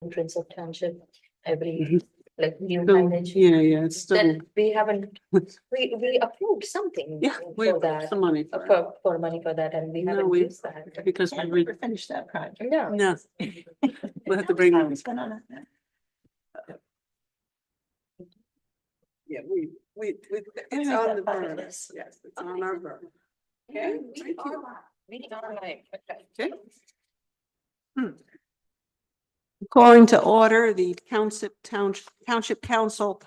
entrance of Township, every Mhm. like new Still- signage. Yeah, it's still, Then we haven't, we approved something. yeah, we For have that, some money for it. for money for that, and we No, haven't we- used that. Because we Never finished that project. No. no, we'll have to bring. Time we spent on it. Yeah, it's It's on on the the bucket burner. list. Yes, it's on our burner. Okay, thank you. Okay. Calling to order the Township Council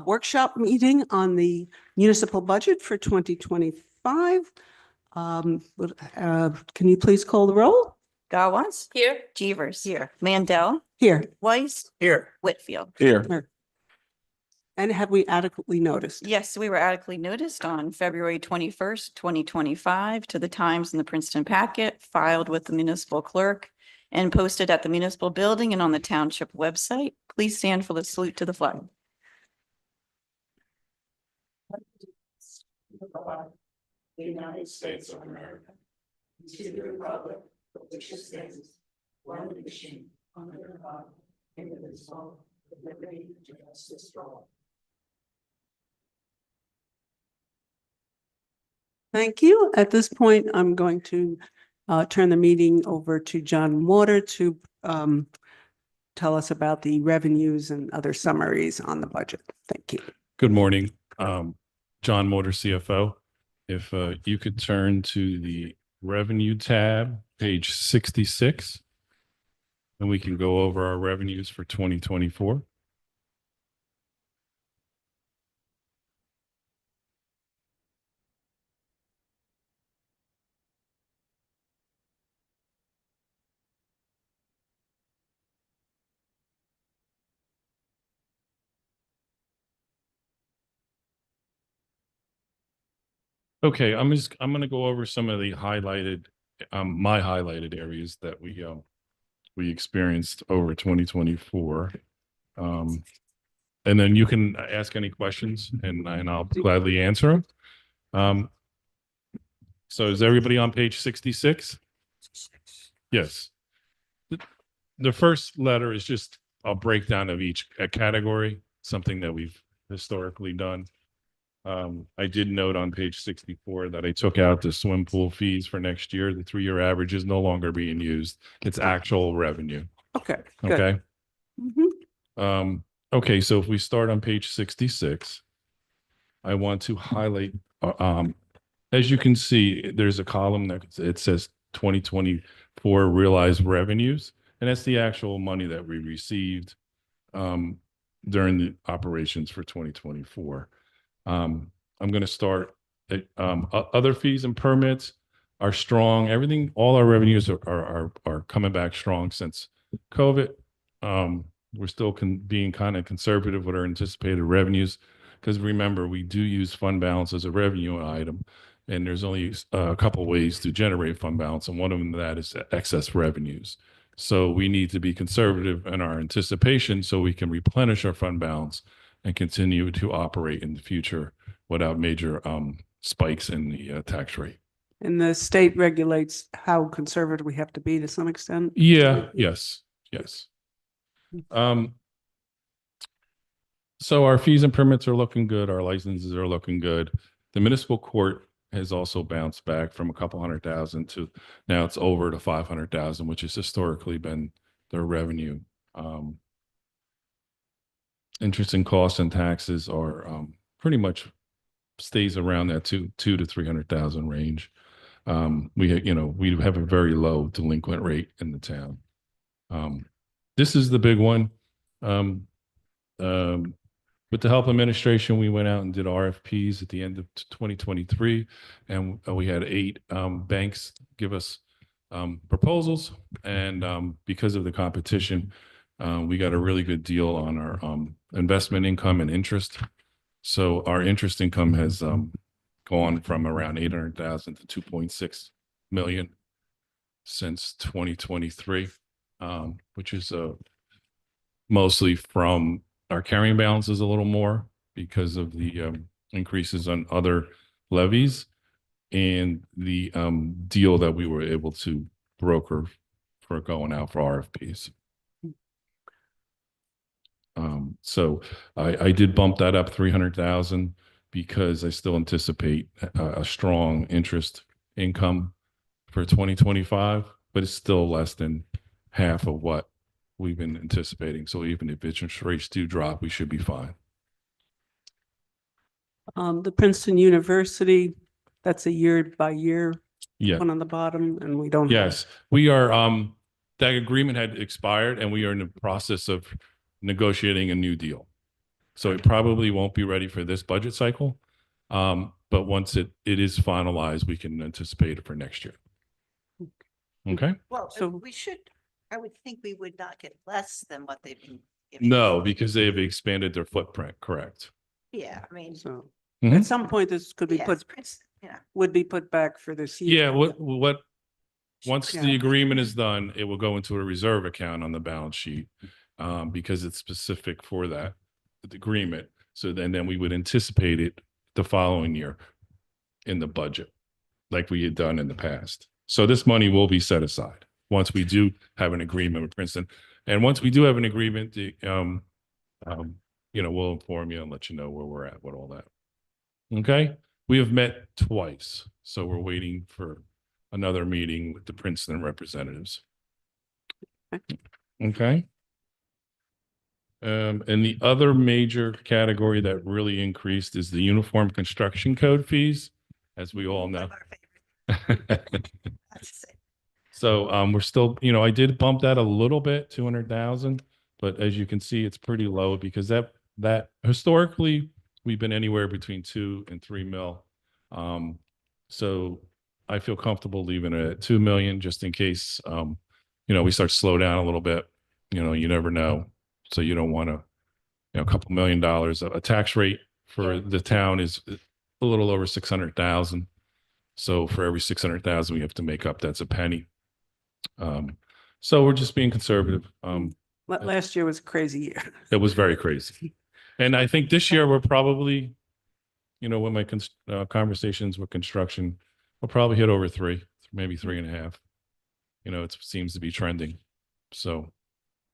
workshop meeting on the municipal budget for 2025. Can you please call the roll? Gawaz. Here. Jeevers. Here. Mandel. Here. Weiss. Here. Whitfield. Here. And have we adequately noticed? Yes, we were adequately noticed on February 21st, 2025 to the Times and the Princeton Packet, filed with the municipal clerk and posted at the municipal building and on the township website. Please stand for the salute to the flag. The United States of America, to the republic for which it stands, one nation, under God, indivisible, with liberty and justice for all. Thank you. At this point, I'm going to turn the meeting over to John Water to tell us about the revenues and other summaries on the budget. Thank you. Good morning. John Motor, CFO. If you could turn to the revenue tab, page 66, and we can go over our revenues for 2024. Okay, I'm going to go over some of the highlighted, my highlighted areas that we experienced over 2024. And then you can ask any questions and I'll gladly answer them. So is everybody on page 66? Yes. The first letter is just a breakdown of each category, something that we've historically done. I did note on page 64 that I took out the swim pool fees for next year. The 3-year average is no longer being used. It's actual revenue. Okay, good. Okay. Mhm. Okay, so if we start on page 66, I want to highlight, as you can see, there's a column that it says 2024 realized revenues, and that's the actual money that we received during the operations for 2024. I'm going to start at, other fees and permits are strong. Everything, all our revenues are coming back strong since COVID. We're still being kind of conservative with our anticipated revenues because remember, we do use fund balance as a revenue item, and there's only a couple ways to generate fund balance, and one of them that is excess revenues. So we need to be conservative in our anticipation so we can replenish our fund balance and continue to operate in the future without major spikes in the tax rate. And the state regulates how conservative we have to be to some extent. Yeah, yes. So our fees and permits are looking good. Our licenses are looking good. The municipal court has also bounced back from a couple 100,000 to now it's over to 500,000, which has historically been their revenue. Interest and costs and taxes are pretty much stays around that two to 300,000 range. We have a very low delinquent rate in the town. This is the big one. With the health administration, we went out and did RFPs at the end of 2023, and we had 8 banks give us proposals. And because of the competition, we got a really good deal on our investment income and interest. So our interest income has gone from around 800,000 to 2.6 million since 2023, which is mostly from our carrying balances a little more because of the increases on other levies and the deal that we were able to broker for going out for RFPs. So I did bump that up 300,000 because I still anticipate a strong interest income for 2025, but it's still less than half of what we've been anticipating. So even if interest rates do drop, we should be fine. The Princeton University, that's a year by year Yeah. one on the bottom, and we don't. Yes, we are, that agreement had expired and we are in the process of negotiating a new deal. So it probably won't be ready for this budget cycle. But once it is finalized, we can anticipate it for next year. Okay? Well, So- we should, I would think we would not get less than what they've been giving. No, because they have expanded their footprint, correct? Yeah, I mean. So Mhm. at some point, this could be yeah, put, it's Princeton, yeah. would be put back for this year. Yeah, once the Yeah. agreement is done, it will go into a reserve account on the balance sheet, because it's specific for that agreement. So then we would anticipate it the following year in the budget, like we had done in the past. So this money will be set aside once we do have an agreement with Princeton. And once we do have an agreement, we'll inform you and let you know where we're at with all that. Okay, we have met twice, so we're waiting for another meeting with the Princeton representatives. Okay. And the other major category that really increased is the Uniform Construction Code fees, as we all One know. of our favorite. That's it. So we're still, I did bump that a little bit, 200,000, but as you can see, it's pretty low because that historically we've been anywhere between 2 and 3 mil. So I feel comfortable leaving it at 2 million just in case we start to slow down a little bit. You never know. So you don't want to, a couple $1 million. A tax rate for the town is a little over 600,000. So for every 600,000 we have to make up, that's a penny. So we're just being conservative. Last year was a crazy year. It was very crazy. And I think this year we're probably, with my conversations with construction, we'll probably hit over 3, maybe 3.5. It seems to be trending. So.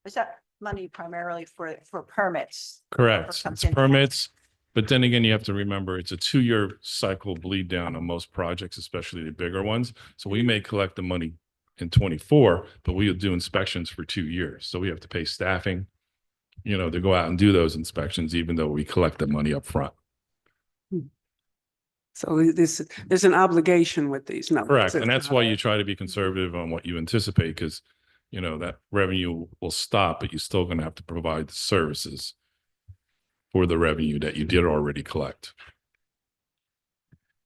Is that money primarily for permits? Correct. Or It's something? permits. But then again, you have to remember it's a 2-year cycle bleed down on most projects, especially the bigger ones. So we may collect the money in 24, but we'll do inspections for 2 years. So we have to pay staffing, to go out and do those inspections, even though we collect the money up front. So there's an obligation with these numbers. Correct. And that's why you try to be conservative on what you anticipate, because, that revenue will stop, but you're still going to have to provide the services for the revenue that you did already collect.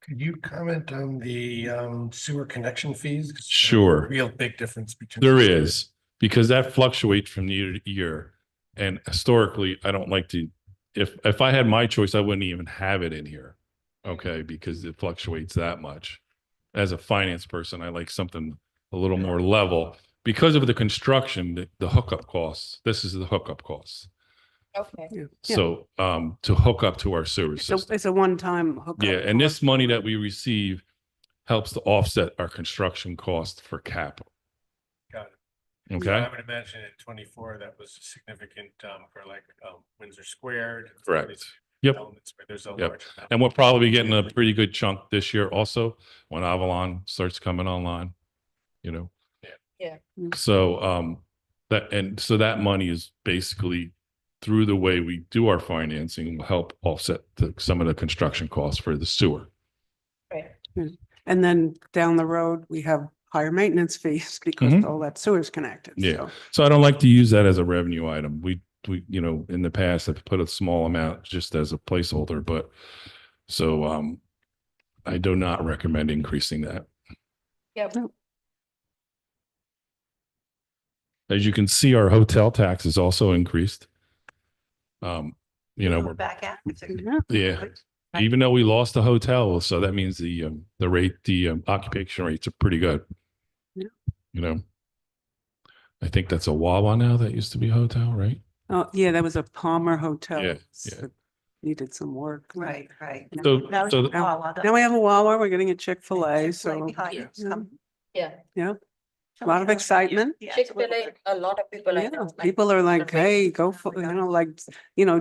Could you comment on the sewer connection fees? 'Cause there's a Sure. Real big difference between. There is, because that fluctuates from year to year. And historically, I don't like to, if I had my choice, I wouldn't even have it in here. Okay, because it fluctuates that much. As a finance person, I like something a little more level. Because of the construction, the hookup costs, this is the hookup costs. Okay. Yeah. So to hook up to our sewer So system. it's a one-time hookup. Yeah, and this money that we receive helps to offset our construction cost for capital. Got it. Okay, So I would imagine in 24, that was significant for like Windsor Squared. correct. Yep. Elements where there's a Yep. large amount. And we're probably getting a pretty good chunk this year also when Avalon starts coming online, Yeah. Mm. So that money is basically through the way we do our financing will help offset some of the construction costs for the sewer. Right. And then down the road, we have higher maintenance fees because Mhm. all that sewer's connected. Yeah. So So I don't like to use that as a revenue item. We, in the past have put a small amount just as a placeholder, but so, I do not recommend increasing that. Yep. As you can see, our hotel tax is also increased. We're We're, back at. yeah. yeah, even though we lost the hotel, so that means the occupation rates are pretty good. Yeah. I think that's a Wawa now. That used to be a hotel, right? Oh, yeah, that was a Palmer Hotel. Yeah, that Needed some work. Right, right. So- Now so it's the- Wawa, Now we have a Wawa, we're getting a Chick-fil-A, Chick-fil-A so. behind Yeah. us. Yeah. Yeah, A lot of excitement. Chick-fil-A, a lot of people I Yeah, know. like, people are like, are waiting hey, go for, like,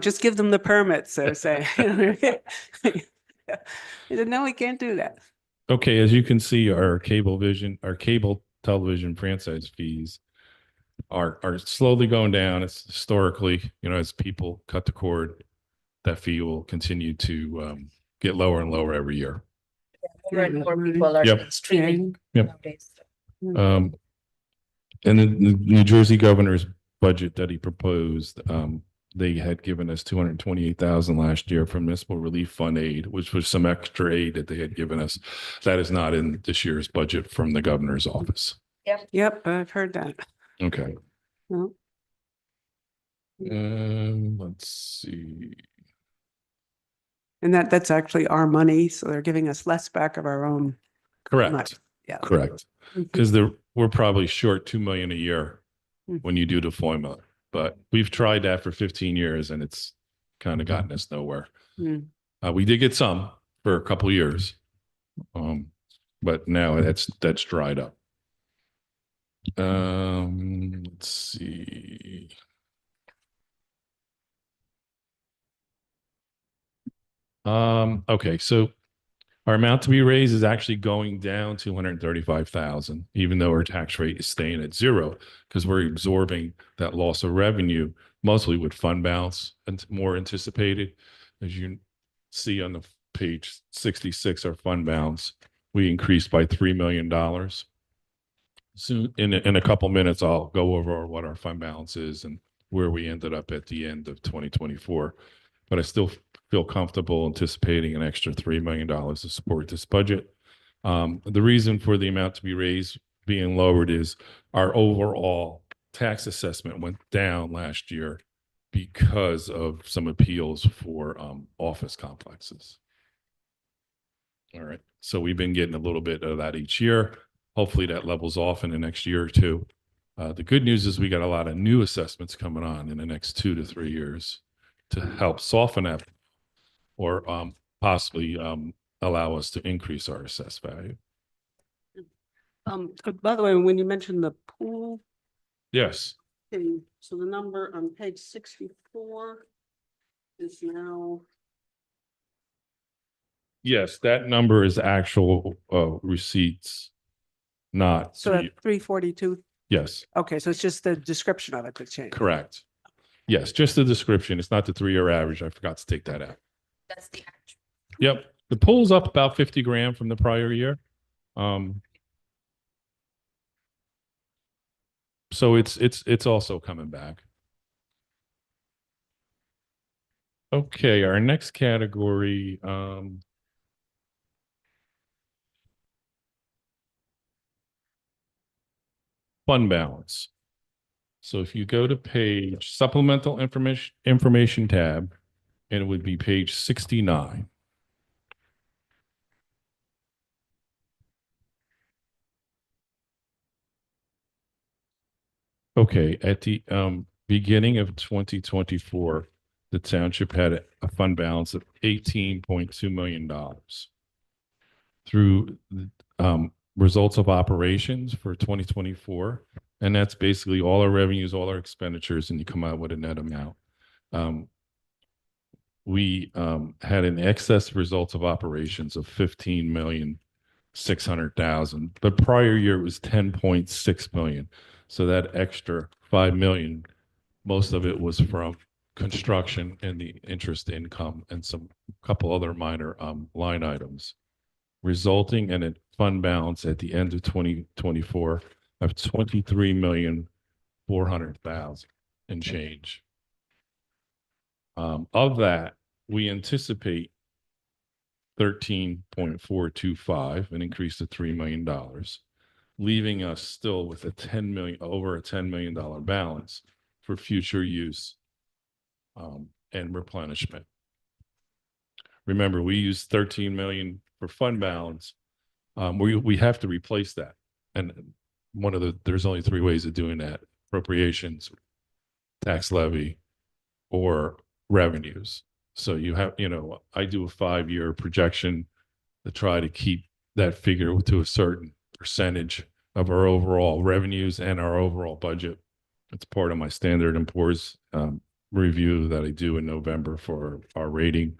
just give them the permits, they're saying. They said, no, we can't do that. Okay, as you can see, our cable television franchise fees are slowly going down. It's historically, as people cut the cord, that fee will continue to get lower and lower every year. More and more Yeah, people are Yep. streaming Yep. nowadays. And then the New Jersey governor's budget that he proposed, they had given us 228,000 last year from municipal relief fund aid, which was some extra aid that they had given us. That is not in this year's budget from the governor's office. Yep, I've heard that. Okay. Well, Let's see. and that's actually our money, so they're giving us less back of our own money. Correct. Yeah. Correct. Mhm. Because we're probably short 2 million a year when you do the formula, but we've tried that for 15 years and it's kind of gotten us nowhere. Mm. We did get some for a couple years, but now that's dried up. Let's see. Okay, so our amount to be raised is actually going down 235,000, even though our tax rate is staying at 0, because we're absorbing that loss of revenue, mostly with fund balance and more anticipated. As you see on the page 66, our fund balance, we increased by $3 million. Soon, in a couple minutes, I'll go over what our fund balance is and where we ended up at the end of 2024. But I still feel comfortable anticipating an extra $3 million to support this budget. The reason for the amount to be raised being lowered is our overall tax assessment went down last year because of some appeals for office complexes. All right, so we've been getting a little bit of that each year. Hopefully that levels off in the next year or two. The good news is we got a lot of new assessments coming on in the next 2 to 3 years to help soften that or possibly allow us to increase our assessed value. By the way, when you mentioned the pool Yes. thing, so the number on page 64 is now. Yes, that number is actual receipts, not. So at 342. Yes, Okay, so it's just the description of it that changed. correct. Yes, just the description. It's not the 3-year average. I forgot to take that out. That's the actual. Yep. The pool's up about 50 grand from the prior year. So it's also coming back. Okay, our next category, fund balance. So if you go to page supplemental information tab, and it would be page 69. Okay, at the beginning of 2024, the township had a fund balance of $18.2 million. Through results of operations for 2024, and that's basically all our revenues, all our expenditures, and you come out with a net amount. We had an excess results of operations of 15,600,000. The prior year was 10.6 million. So that extra 5 million, most of it was from construction and the interest income and some couple other minor line items, resulting in a fund balance at the end of 2024 of 23,400,000 and change. Of that, we anticipate 13.425, an increase of $3 million, leaving us still with over a $10 million balance for future use and replenishment. Remember, we use 13 million for fund balance. We have to replace that. And there's only 3 ways of doing that: appropriations, tax levy, or revenues. So you have, I do a 5-year projection to try to keep that figure to a certain percentage of our overall revenues and our overall budget. It's part of my Standard and Poor's review that I do in November for our rating.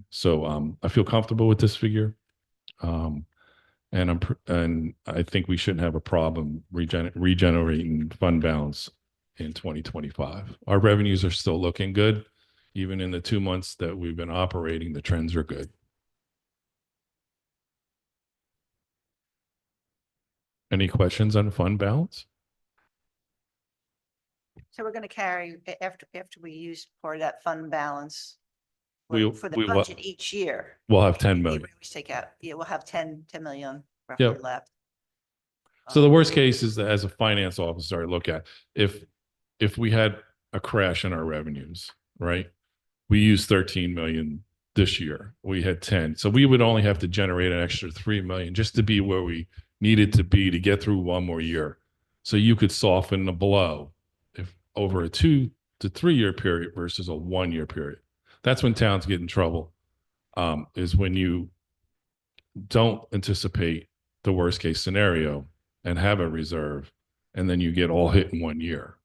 So I feel comfortable with this figure. And I think we shouldn't have a problem regenerating fund balance in 2025. Our revenues are still looking good. Even in the 2 months that we've been operating, the trends are good. Any questions on fund balance? So we're gonna carry after we use part of that fund balance We- for the we will- budget each year. We'll have 10 We million. always take out, yeah, we'll have 10 million roughly Yep. left. So the worst case is that as a finance officer, I look at if we had a crash in our revenues, right? We used 13 million this year. We had 10. So we would only have to generate an extra 3 million just to be where we needed to be to get through one more year. So you could soften the blow if over a 2 to 3 year period versus a 1 year period. That's when towns get in trouble, is when you don't anticipate the worst case scenario and have a reserve, and then you get all hit in 1 year.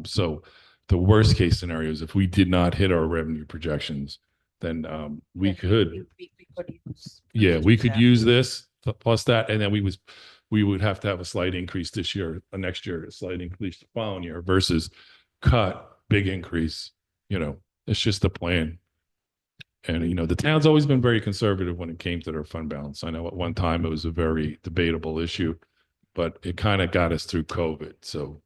So the worst case scenario is if we did not hit our revenue projections, then we could, yeah, we could use this plus that, and then we would have to have a slight increase this year, next year, a slight increase the following year versus cut, big increase. It's just the plan. And, the town's always been very conservative when it came to their fund balance. I know at one time it was a very debatable issue, but it kind of got us through COVID. So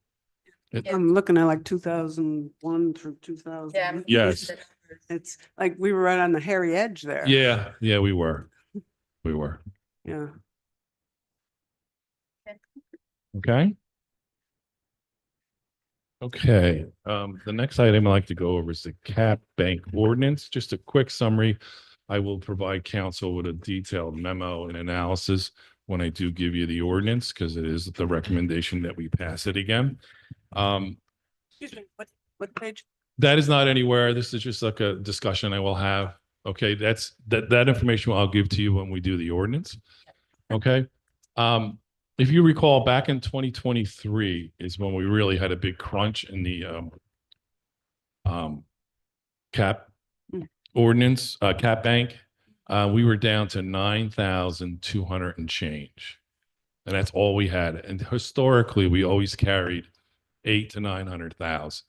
I'm looking at like 2001 through 2000. Yeah. yes, It's like we were right on the hairy edge there. yeah, we were. Yeah. Okay. Okay. The next item I'd like to go over is the cap bank ordinance. Just a quick summary. I will provide council with a detailed memo and analysis when I do give you the ordinance, because it is the recommendation that we pass it again. Excuse me, what page? That is not anywhere. This is just like a discussion I will have. Okay, that information I'll give to you when we do the ordinance. Okay. If you recall, back in 2023 is when we really had a big crunch in the cap ordinance, cap bank. We were down to 9,200 and change. And that's all we had. And historically, we always carried 800 to 900,000.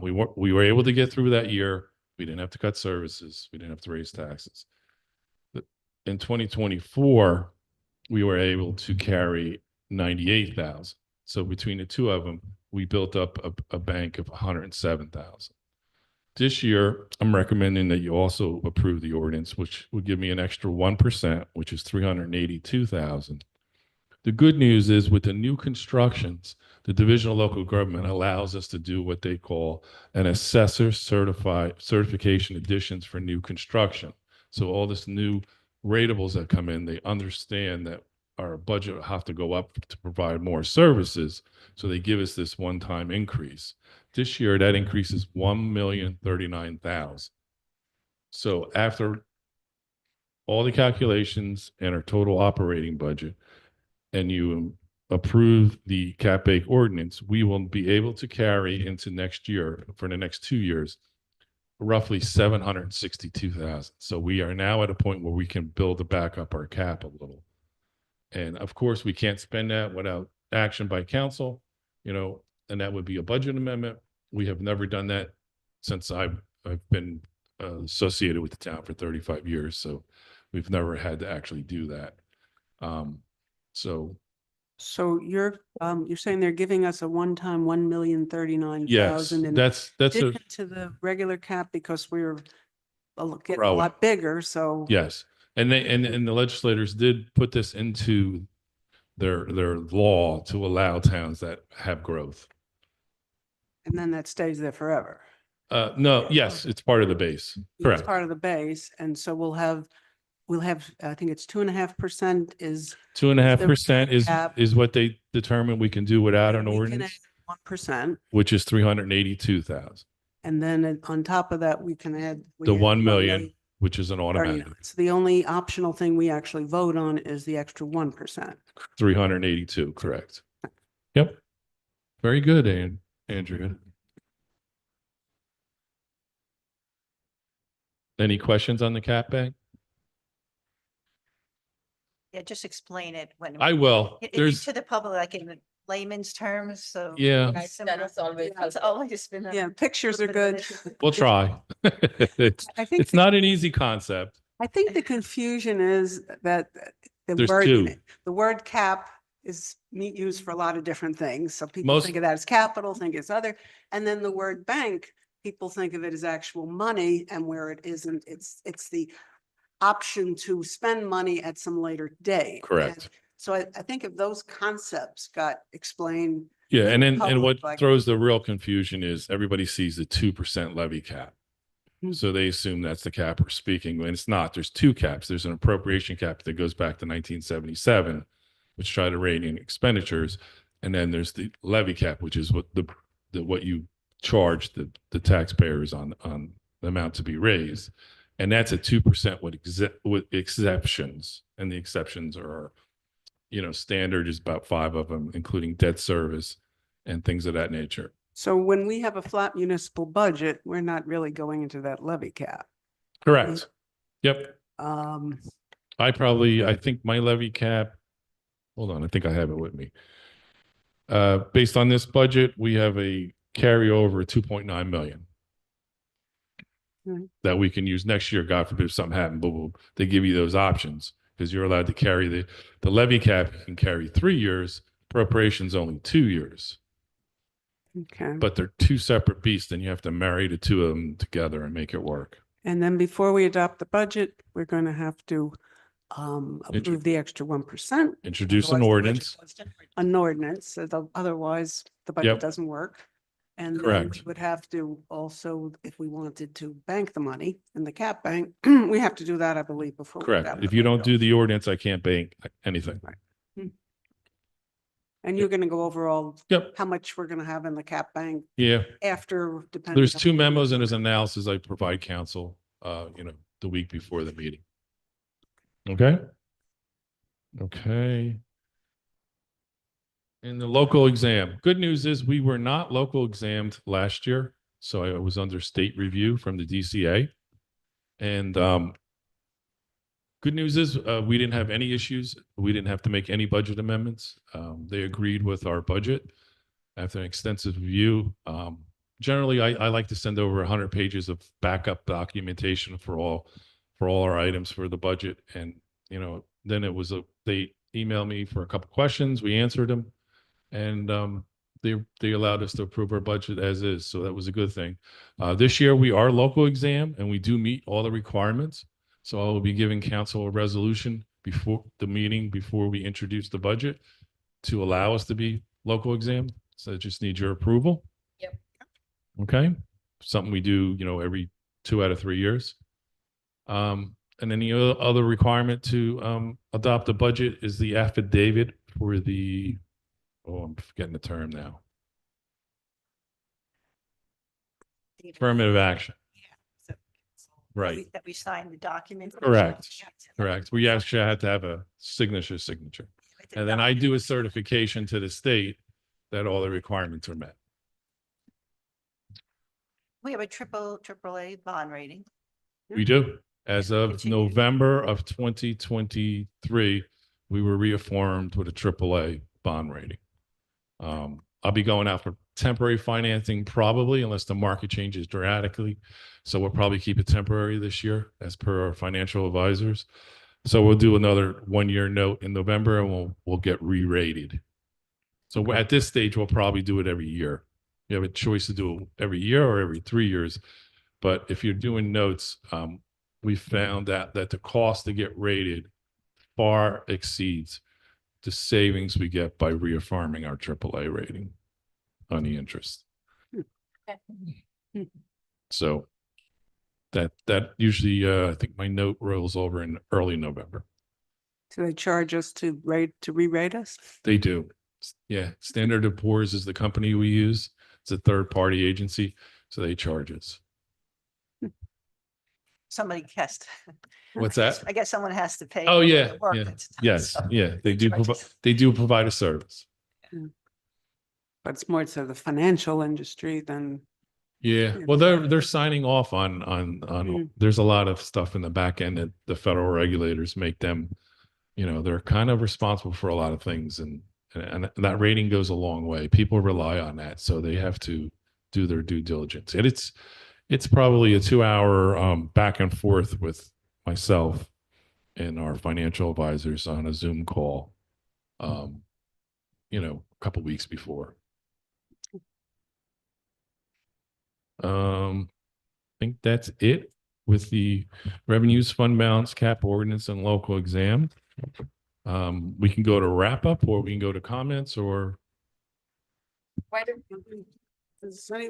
We were able to get through that year. We didn't have to cut services. We didn't have to raise taxes. In 2024, we were able to carry 98,000. So between the two of them, we built up a bank of 107,000. This year, I'm recommending that you also approve the ordinance, which would give me an extra 1%, which is 382,000. The good news is with the new constructions, the Division of Local Government allows us to do what they call an assessor certification additions for new construction. So all this new ratables that come in, they understand that our budget will have to go up to provide more services. So they give us this one-time increase. This year, that increase is 1,039,000. So after all the calculations and our total operating budget, and you approve the cap bank ordinance, we will be able to carry into next year, for the next 2 years, roughly 762,000. So we are now at a point where we can build back up our cap a little. And of course, we can't spend that without action by council, and that would be a budget amendment. We have never done that since I've been associated with the town for 35 years. So we've never had to actually do that. So you're saying they're giving us a one-time 1,039,000. yes, in that's addition to the regular cap because we're getting a Growing. lot bigger. So yes. And the legislators did put this into their law to allow towns that have growth. and then that stays there forever. No, yes, it's part of the base. It's Correct. part of the base, and so we'll have. I think it's 2.5% is 2.5% cap. is what they determine we can do without an ordinance, 1%, which is 382,000. and then on top of that we can add The 1 million. which is an automatic 39. So the only optional thing we actually vote on is the extra 1%. 382, correct? Yep. Very good, Andrea. Any questions on the cap bank? Yeah, just explain it when. I will. There's, To the public, like in layman's terms, so. yeah, Right, Similar. that is always It's always been. Yeah, pictures are good. we'll try. It's, I think, it's not an easy concept. I think the confusion is that There's two. the word cap is used for a lot of different things. So people Most- think of that as capital, think it's other. And then the word bank, people think of it as actual money, and where it isn't, it's the option to spend money at some later date. Correct. And so I think if those concepts got explained. Yeah, and then, and public, what like- throws the real confusion is everybody sees the 2% levy cap. Hmm. So they assume that's the cap we're speaking, when it's not. There's two caps. There's an appropriation cap that goes back to 1977, which try to rein in expenditures. And then there's the levy cap, which is what what you charge the taxpayers on the amount to be raised. And that's at 2% with exceptions. And the exceptions are, standard is about 5 of them, including debt service and things of that nature. So when we have a flat municipal budget, we're not really going into that levy cap. Correct. Yep. Um, I think my levy cap, hold on, I think I have it with me. Based on this budget, we have a carryover of 2.9 million. Mhm. That we can use next year, God forbid if something happened, but they give you those options because you're allowed to carry the levy cap can carry 3 years, appropriations only 2 years, okay. but they're two separate beasts and you have to marry the two of them together and make it work. And then before we adopt the budget, we're going to have to Intro- approve the extra 1%. Introduce an Otherwise, the ordinance. An ordinance, so otherwise the budget Yep. doesn't work. And then Correct. we would have to also, if we wanted to bank the money in the cap bank, we have to do that, I believe, before. we Correct. adopt If the you don't budget. do the ordinance, I can't bank anything. And you're going to go over all Yep. how much we're going to have in the cap bank Yeah. after, depending. There's on- two memos and there's analysis I provide council, the week before the meeting. Okay? Okay. And the local exam. Good news is we were not local examined last year. So I was under state review from the DCA. And good news is we didn't have any issues. We didn't have to make any budget amendments. They agreed with our budget after an extensive review. Generally, I like to send over 100 pages of backup documentation for all our items for the budget. And, then it was they emailed me for a couple questions. We answered them. And they allowed us to approve our budget as is. So that was a good thing. This year we are local exam and we do meet all the requirements. So I will be giving council a resolution before the meeting, before we introduce the budget to allow us to be local exam. So I just need your approval. Yep. Okay. Something we do, every 2 out of 3 years. And any other requirement to adopt the budget is the affidavit for the, I'm forgetting the term now. Affirmative action. So- Right. That we signed the document. Correct. Correct. We actually had to have a signature. And then I do a certification to the state that all the requirements are met. We have a AAA bond rating. We do. As of Continue. November of 2023, we were reaffirmed with a AAA bond rating. I'll be going out for temporary financing probably unless the market changes dramatically. So we'll probably keep it temporary this year as per our financial advisors. So we'll do another 1-year note in November and we'll get re-rated. So at this stage, we'll probably do it every year. You have a choice to do it every year or every 3 years. But if you're doing notes, we found that the cost to get rated far exceeds the savings we get by reaffirming our AAA rating on the interest. So that usually, I think my note rolls over in early November. Do they charge us to re-rate us? They do. Yeah. Standard & Poor's is the company we use. It's a third-party agency, so they charge us. Somebody has to. What's that? I guess someone has to pay. Oh, for yeah, the work yeah, that's done, yes, so yeah, they do, charges. they do provide a service. But it's more to the financial industry than, Yeah, Yeah. well, they're signing off on, Mm. there's a lot of stuff in the back end that the federal regulators make them, they're kind of responsible for a lot of things, and that rating goes a long way. People rely on that, so they have to do their due diligence. And it's probably a 2-hour back and forth with myself and our financial advisors on a Zoom call, a couple weeks before. I think that's it with the revenues, fund balance, cap ordinance, and local exam. We can go to wrap up, or we can go to comments, or Why don't is any,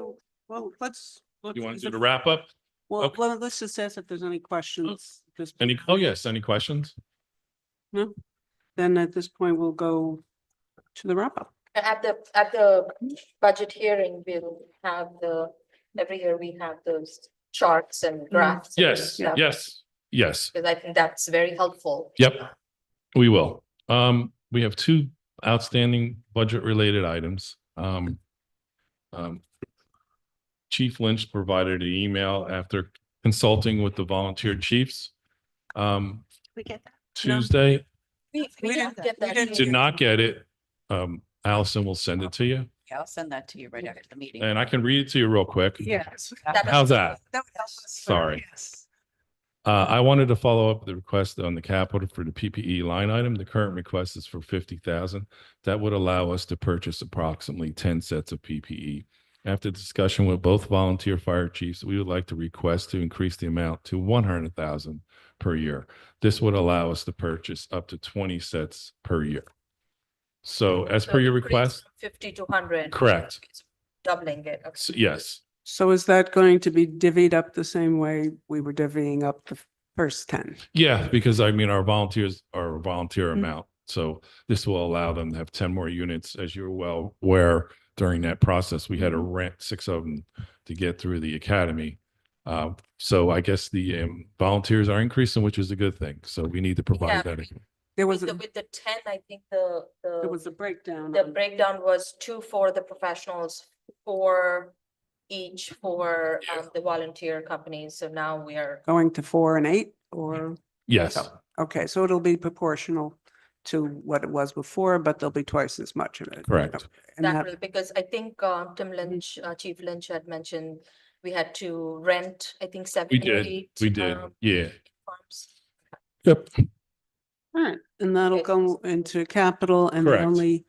well, let's. you want to do the wrap up? Well, Okay. well, let's just ask if there's any questions. at this Any, point. oh yes, any questions? No? Then at this point, we'll go to the wrap up. at the budget hearing, we'll have every year we have those charts and graphs. and Yes, stuff, yes. Because I think that's very helpful. Yep, we will. We have 2 outstanding budget related items. Chief Lynch provided an email after consulting with the volunteer chiefs. We get that. Tuesday, We We didn't didn't- get we that. didn't did not get it. Allison will send it to you, Yeah, I'll send that to you right after the meeting. and I can read it to you real quick. Yes. How's that? That would help us. Sorry. Yes. I wanted to follow up with the request on the capital for the PPE line item. The current request is for 50,000. That would allow us to purchase approximately 10 sets of PPE. After discussion with both volunteer fire chiefs, we would like to request to increase the amount to 100,000 per year. This would allow us to purchase up to 20 sets per year. So as per your increase request, from 50 to 100. correct. It's doubling it. Okay. Yes, So is that going to be divvied up the same way we were divvying up the first 10? yeah, because I mean, our volunteers are a volunteer Mm. amount. So this will allow them to have 10 more units, as you're well aware. During that process, we had to rent 6 of them to get through the academy. So I guess the volunteers are increasing, which is a good thing. So we need to Yeah. provide that. There was, With the 10, I think there was a breakdown. the on- breakdown was 2 for the professionals, 4 each for the volunteer companies. So now we are, Going to 4 and 8 or, Yes, okay, so it'll be proportional to what it was before, but there'll be twice as much of it. Correct. Okay, and that- that because I think Tim Lynch, Chief Lynch had mentioned we had to rent, I think 7 we or did. 8. We did. Yeah. Farms. Yep. All right, and that'll Okay. go into capital and the Correct. only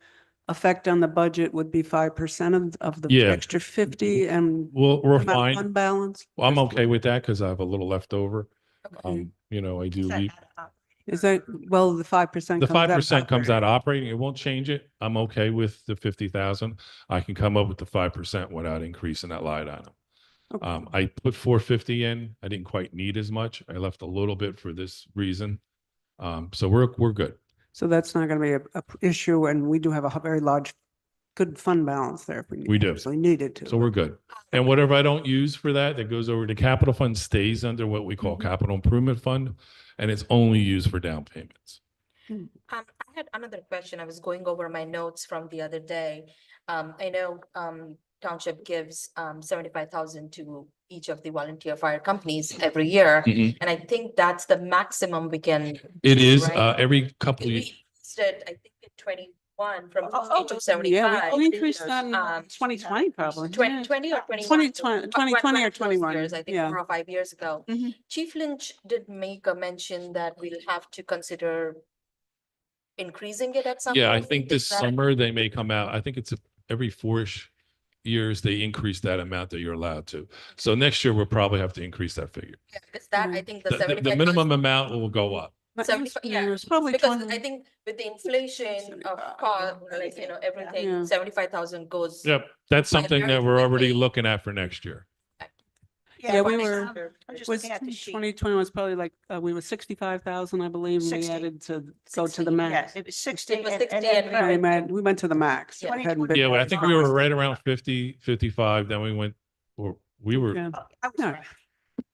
effect on the budget would be 5% of the Yeah. extra 50 and We're about fine. fund balance. Well, I'm okay with that because I have a little left over. Okay. I do Is that leave. out of operating? Is that, well, the 5%. The comes out of 5% comes out operating. operating. It won't change it. I'm okay with the 50,000. I can come up with the 5% without increasing that line item. Okay. I put 450 in. I didn't quite need as much. I left a little bit for this reason. So we're good. So that's not going to be a issue, and we do have a very large, good fund balance there. If We do. actually needed to. So we're good. And whatever I don't use for that goes over to capital fund stays under what we call capital improvement fund. And it's only used for down payments. I had another question. I was going over my notes from the other day. I know Township gives 75,000 to each of the volunteer fire companies every year. Mhm. And I think that's the maximum we can. It do, is, right? every couple of, We increased it, I think in 21 from Oh, 50 to yeah, 75. Yeah, we increased that in Um, 2020 probably. 2020 or 21? 2020 2020 or those 21, years, I think yeah. 4 or 5 years ago. Mhm. Chief Lynch did make a mention that we'll have to consider increasing it at some point. yeah, I think this Is that- summer they may come out. I think it's every 4-ish years, they increase that amount that you're allowed to. So next year, we'll probably have to increase that figure. Yeah, is that, I Right. think the The 75,000. minimum amount will go up. But 75 yeah, yeah, it was probably Because 20. I think with the inflation of 75, cost, like, everything, Yeah. 75,000 goes. Yep, that's By something very that we're already quickly. looking at for next year. Yeah, we but I- were- I'm just Was looking at the sheet. 2020 was probably like, we were 65,000, I believe, and we 60. added to go to 60, the yeah, max. it was 60. It was and 60 then and We went to the max. Yeah. It hadn't been- Yeah, well, I think we were right around 50, 55, then we went, or we were, Yeah. I was No. right.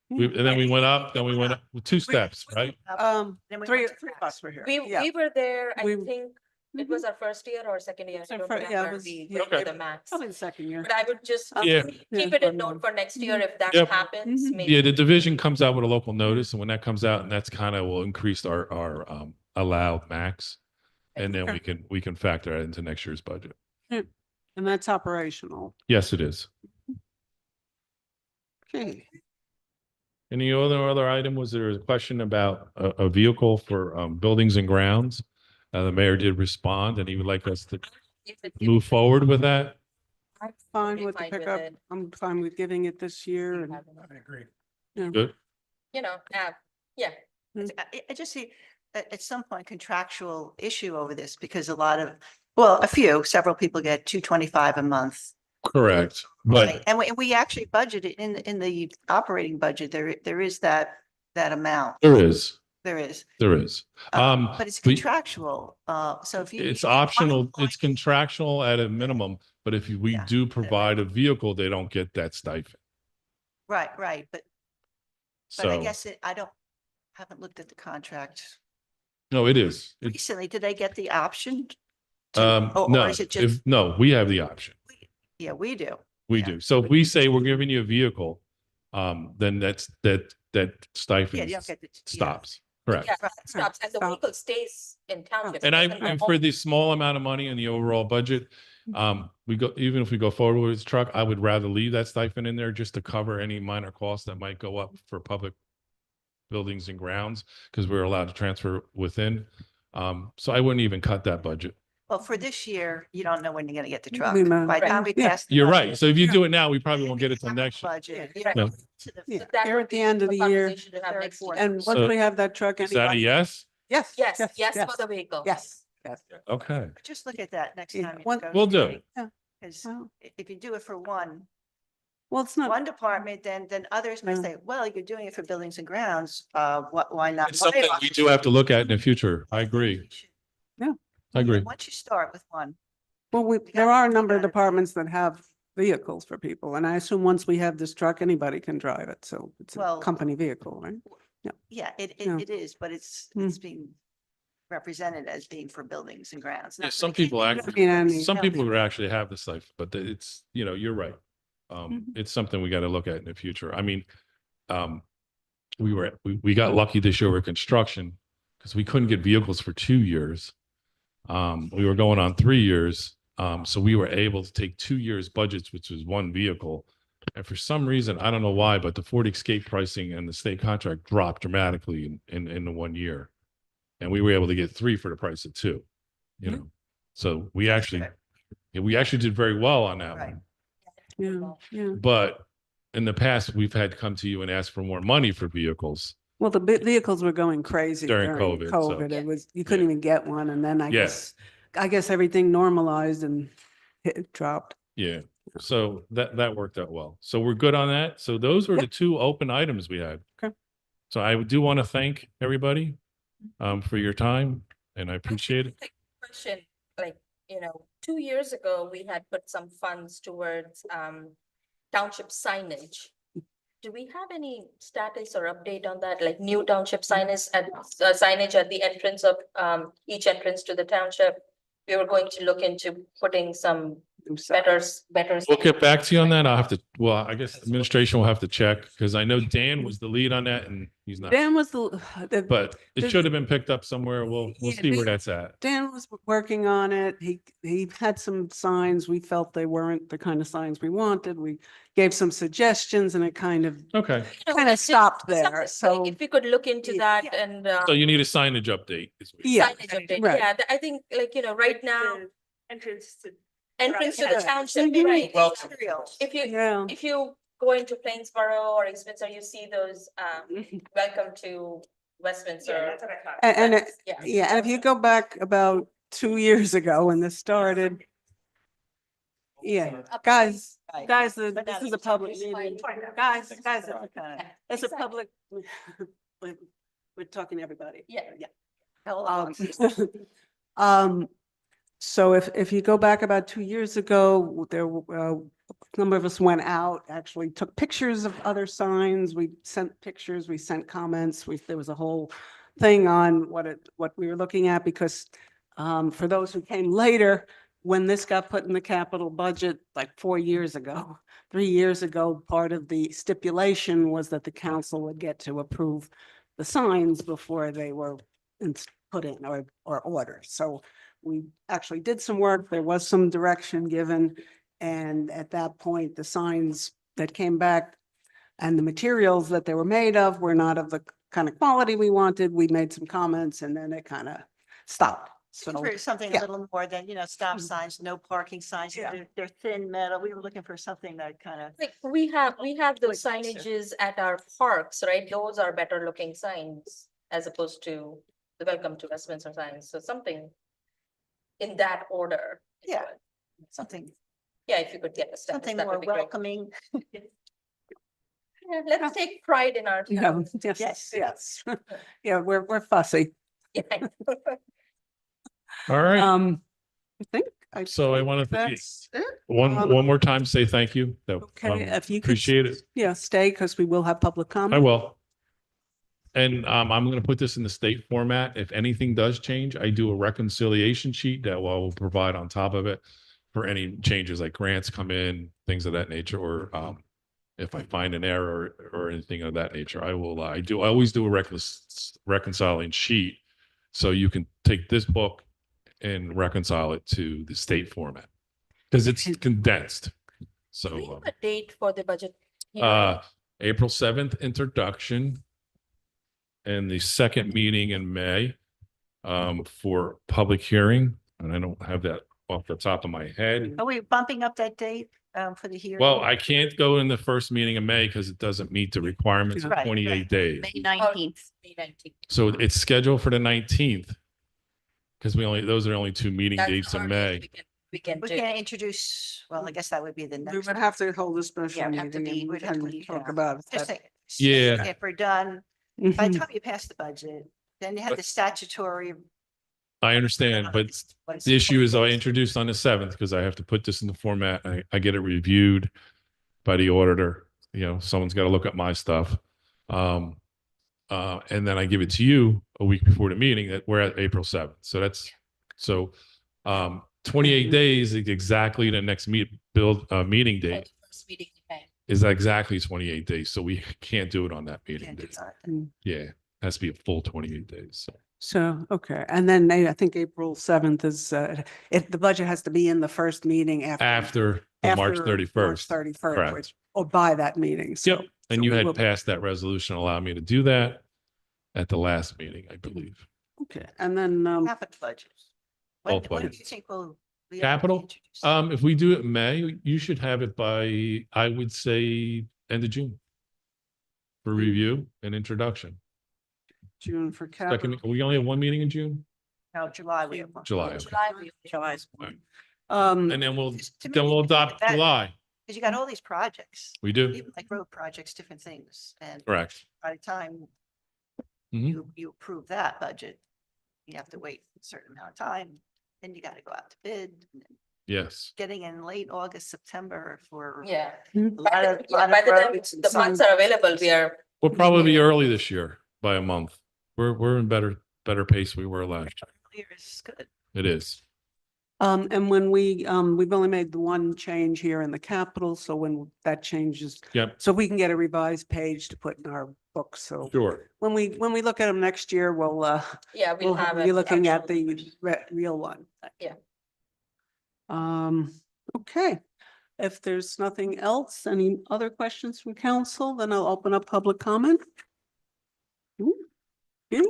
And then we went up, then we went up with 2 steps, right? Then we Three went to of tax. us were here. We were there, I We- think it was our first year or second year. I It's our don't fir- yeah, it remember. was- We yeah. went to the max. Probably the second year. But I would just Yeah. keep it in note for next year if that Yep. happens, Mhm. maybe. Yeah, the division comes out with a local notice, and when that comes out, and that's kind of will increase our allowed max. And then we can factor that into next year's budget. And that's operational. Yes, it is. Okay. Any other item? Was there a question about a vehicle for buildings and grounds? The mayor did respond, and he would like us to move forward with that. I'm Fine totally with the fine pickup. it. I'm fine with giving it this year and. I agree. Good. You know, yeah, I just see at some point contractual issue over this because a lot of, well, several people get 225 a month. Correct. Right. But And we actually budgeted in the operating budget, there is that amount. there is. There is. But it's we- contractual. So if you. It's optional, it's contractual at a minimum, but if we Yeah. do provide a vehicle, they don't get that stipend. Right. But I So, guess haven't looked at the contract no, it is. recently. Did they get the option? Or No, is it just, no, we have the option. yeah, we do. We Yeah. do. So if we say we're giving you a vehicle, then that Yeah, stipend you don't get the. stops. Correct. yeah, Right. it stops, and the Stop. vehicle stays in township. And It doesn't and go for home. the small amount of money in the overall budget, even if we go forward with this truck, I would rather leave that stipend in there just to cover any minor costs that might go up for public buildings and grounds, because we're allowed to transfer within. So I wouldn't even cut that budget. Well, for this year, you don't know when you're gonna get the truck. We know. By the time we Yeah. pass. the You're budget, right. So if you do it now, we probably won't get it till next year. Budget. you Right. know, No. to the- Yeah, That here would at the be end of the year. conversation to have third, next fourth. year. And once So- we have that truck. Is that a anybody- yes? Yes. Yes, for the vehicle. Yes. Okay. Just look at that next Yeah, time. we'll do. Because Well, if you do it for one it's not, department, then others may Yeah. say, well, you're doing it for buildings and grounds, why not? It's something we do have to look at in the future. I agree. I agree. Once you start with one. well, there are a number of departments that have vehicles for people. And I assume once we have this truck, anybody can drive it. So it's a Well- company vehicle, right? Yeah, Yeah. it is, but it's Mm. being represented as being for buildings and grounds. Yeah, not- some they can't people be actually- Yeah, I mean- Some people would actually have this life, but it's, you're right. Mhm. It's something we got to look at in the future. I mean, we got lucky this year with construction because we couldn't get vehicles for 2 years. We were going on 3 years. So we were able to take 2 years budgets, which was one vehicle. And for some reason, I don't know why, but the Ford Escape pricing and the state contract dropped dramatically in the 1 year. And we were able to get 3 for the price of 2, So we actually did very well on that Right. one. Yeah. But in the past, we've had to come to you and ask for more money for vehicles. Well, the vehicles were going crazy During COVID, so- COVID. It was, you couldn't even get one. And then I Yeah. guess everything normalized and it dropped. Yeah. So that worked out well. So we're good on that. So those were Yeah. the 2 open items we had. Okay. So I do want to thank everybody for your time, and I appreciate it. Like, question, 2 years ago, we had put some funds towards township signage. Do we have any status or update on that, like new township signage at the entrance of each entrance to the township? We were going to look into putting some better. We'll get back to you on that. I guess administration will have to check because I know Dan was the lead on that and he's not. Dan was But it the- should have been picked up somewhere. We'll Yeah, see where that's at. Dan was working on it. He had some signs. We felt they weren't the kind of signs we wanted. We gave some suggestions and it kind of Okay. kind of stopped there. So If we could look into Yeah. that and. So you need a signage update. is what- yeah, Signage update, right. yeah, I think right now, Entrance to. entrance to the Yeah. township, Mhm. right? Welcome. yeah. If you go into Plainsboro or East Windsor, you see those, welcome to Westminster. And That's- yeah. yeah, and if you go back about 2 years ago when this started. Yeah, guys, this is a public meeting. Guys, it's a public. We're talking to everybody. Yeah. How long? Um, So if you go back about 2 years ago, a number of us went out, actually took pictures of other signs. We sent pictures, we sent comments. There was a whole thing on what we were looking at because for those who came later, when this got put in the capital budget like 4 years ago, 3 years ago, part of the stipulation was that the council would get to approve the signs before they were put in or ordered. So we actually did some work. There was some direction given. And at that point, the signs that came back and the materials that they were made of were not of the kind of quality we wanted. We made some comments and then it kind of stopped. So For something a yeah. little more than, stop Mhm. signs, no parking signs, Yeah. they're thin metal. We were looking for something that kind of. Like, we have those Like nicer. signages at our parks, right? Those are better looking signs as opposed to the welcome to Westminster signs. So something in that order. is Yeah. what- Something, Yeah, if you could get a status, something that more would be great. welcoming. Yeah, let's take pride in our. Yeah, town. yes, yes. Yeah, we're fussy. Yeah. All right. I think. So I think want to, that's it. one Um, more time, say thank you. That, Okay, if you could. appreciate it. Yeah, stay because we will have public comment. I will. And I'm going to put this in the state format. If anything does change, I do a reconciliation sheet that I will provide on top of it for any changes like grants come in, things of that nature, or if I find an error or anything of that nature, I will, I always do a reconciling sheet. So you can take this book and reconcile it to the state format because it's condensed. Do we So, have a date for the budget? hearing? April 7th introduction and the second meeting in May for public hearing. And I don't have that off the top of my head. Are we bumping up that date for the hearing? Well, I can't go in the first meeting in May because it doesn't meet the requirements of Right, 28 right. days. May 19th. May 19th. So it's scheduled for the 19th. Because those are only two meeting That's dates the in earliest May. We can We do. can't introduce, well, I guess that would be the We next. would have to hold a special Yeah, it'd have to meeting be- and we we'd have to can leave it talk out. about Just that. saying, Yeah. if we're done, by the Mhm. time you pass the budget, then you have the statutory. I understand, but what is the it, issue is I 20 days? introduced on the 7th because I have to put this in the format. I get it reviewed by the auditor. Someone's got to look at my stuff. And then I give it to you a week before the meeting that we're at April 7th. So 28 days is exactly the next meeting date First meeting in May. is exactly 28 days. So we can't do it on that meeting Can't do date. that. Yeah, it has to be a full 28 days. So. So, okay, and then I think April 7th is, the budget has to be in the first meeting After the March after 31st. 31st, Correct. which, or by that meeting. So- Yep. And so you we had will- passed that resolution, allow me to do that at the last meeting, I believe. Okay, and then, Capital budget. Both When do you budgets. think we'll? be able to Capital, introduce? if we do it in May, you should have it by, I would say, end of June. For review and introduction. June for capital. We only have one meeting in June? No, July we have one. July. okay. July's. And then we'll adopt July. Because you got all these projects, We do, even like road projects, different things, and correct. by the time Mhm. you approve that budget, you have to wait a certain amount of time, then you gotta go out to bid. And then Yes, getting in late August, September for. Yeah. A lot of, Yeah, lot by of the time roads and the funds are available, we are. we'll probably be early this year by a month. We're in better pace we were last year. Earlier is good. It is. And when we've only made the one change here in the capital, so when that changes, Yep, so we can get a revised page to put in our books. So sure. when we look at them next year, Yeah, we'll we'll have. be an looking at actual- the real one. Yeah. Okay. If there's nothing else, any other questions from council, then I'll open up public comment. Yeah.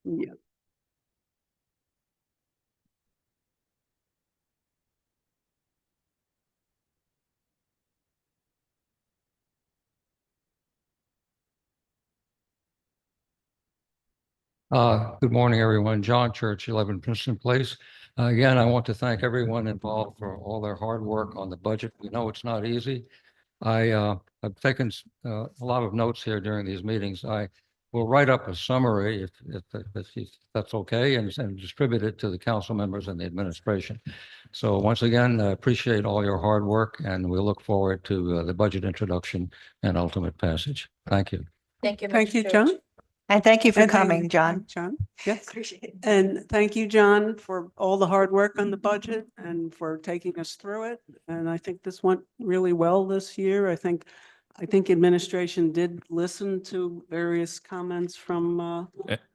Yeah. Good morning, everyone. John Church, 11 Princeton Place. Again, I want to thank everyone involved for all their hard work on the budget. We know it's not easy. I've taken a lot of notes here during these meetings. I we'll write up a summary if that's okay and distribute it to the council members and the administration. So once again, I appreciate all your hard work and we look forward to the budget introduction and ultimate passage. Thank you. Thank you. Thank Mr. you, Church. John. And thank you for And thank- coming, John. John, yes. Appreciate it. And thank you, John, for all the hard work on the budget and for taking us through it. And I think this went really well this year. I think administration did listen to various comments from,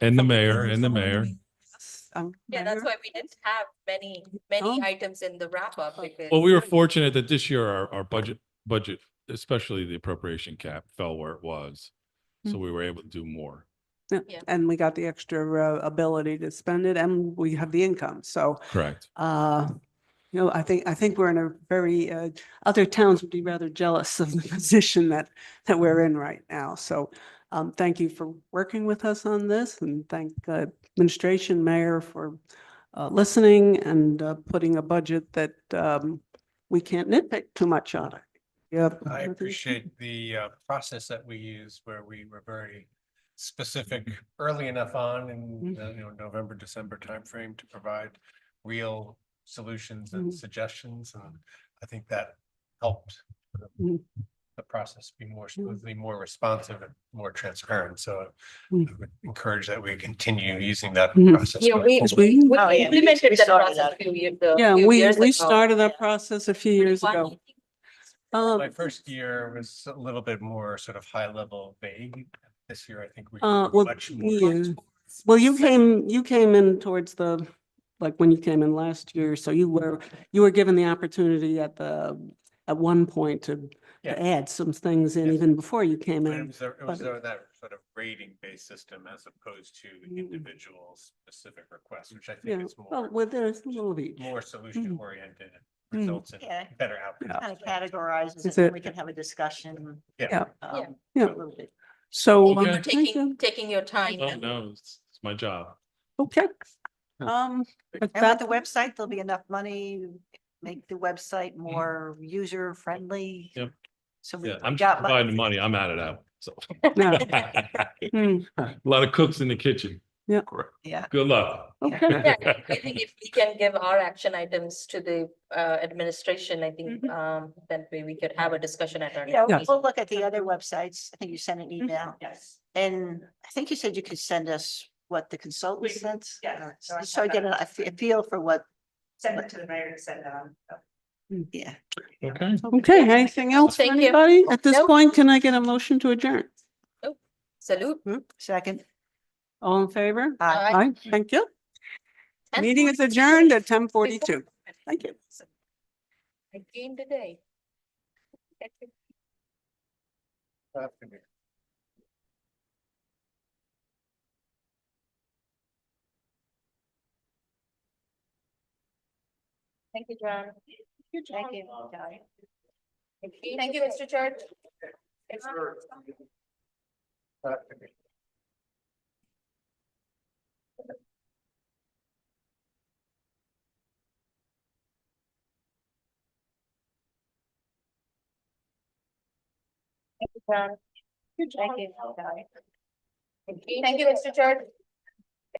And the from mayor, people. and the mayor. Yes, Yeah, that's Mayor. why we didn't have many Oh. items in the wrap up because. Well, we were fortunate that this year our budget, especially the appropriation cap, fell where it was. So we were able to do more. Yeah. And we got the extra ability to spend it and we have the income. So, Correct. I think we're in a very, other towns would be rather jealous of the position that we're in right now. So thank you for working with us on this and thank administration, mayor for listening and putting a budget that we can't nitpick too much on it. Yep. I appreciate the process that we use where we were very specific early enough on in the November, December timeframe to provide real solutions and suggestions. And I think that helped Mhm. the process be more smoothly, more responsive and more transparent. So I Mhm. would encourage that we continue using that Mhm. process. Yeah, going we, forward. we- we Oh, yeah, we implemented that started process that. a few years, Yeah, few years we ago. started that process a few years ago. My first year was a little bit more sort of high level vague. This year, I think we Well, much more. yeah. Well, you came in towards like when you came in last year, so you were given the opportunity at one point to Yeah. add some things in Yes. even before you came But in. it was but- that sort of rating based system as opposed to individual specific requests, which I Yeah, think is well, more, there's a little of each. more solution oriented and Mm. results in Yeah. better outcomes. Kind of categorizes Is it, and it- we can have a discussion. Yeah. um, Yeah. A little bit. So, Thank you for thank taking, you. taking your time. Oh, no, it's my job. Okay. With And with that, the website, there'll be enough money, make the website more user friendly. Yep. So we Yeah, I'm just got providing the money. I'm out of that. So. no, A lot of cooks in the kitchen. Yeah. Yeah. Good luck. okay. Yeah, I think if we can give our action items to the administration, I think that way we could have a discussion at our. Yeah, next we'll look at the other websites. I think you sent an email. Yes. And I think you said you could send us what the consultant We- sent. yeah, so I Just so I have get that. a feel for what, Send it to the mayor to send it on. yeah. Okay. Okay, anything else for Thank you. anybody? At this Nope. point, can I get a motion to adjourn? Salute. Second. All in favor? Aye. Aye, thank you. Meeting is adjourned at 10:42. Thank you. I gained a day. Thank you. Thank you, John. Thank you. Thank you, Mr. Church. Thank you, John. Thank you. Thank you, Mr. Church.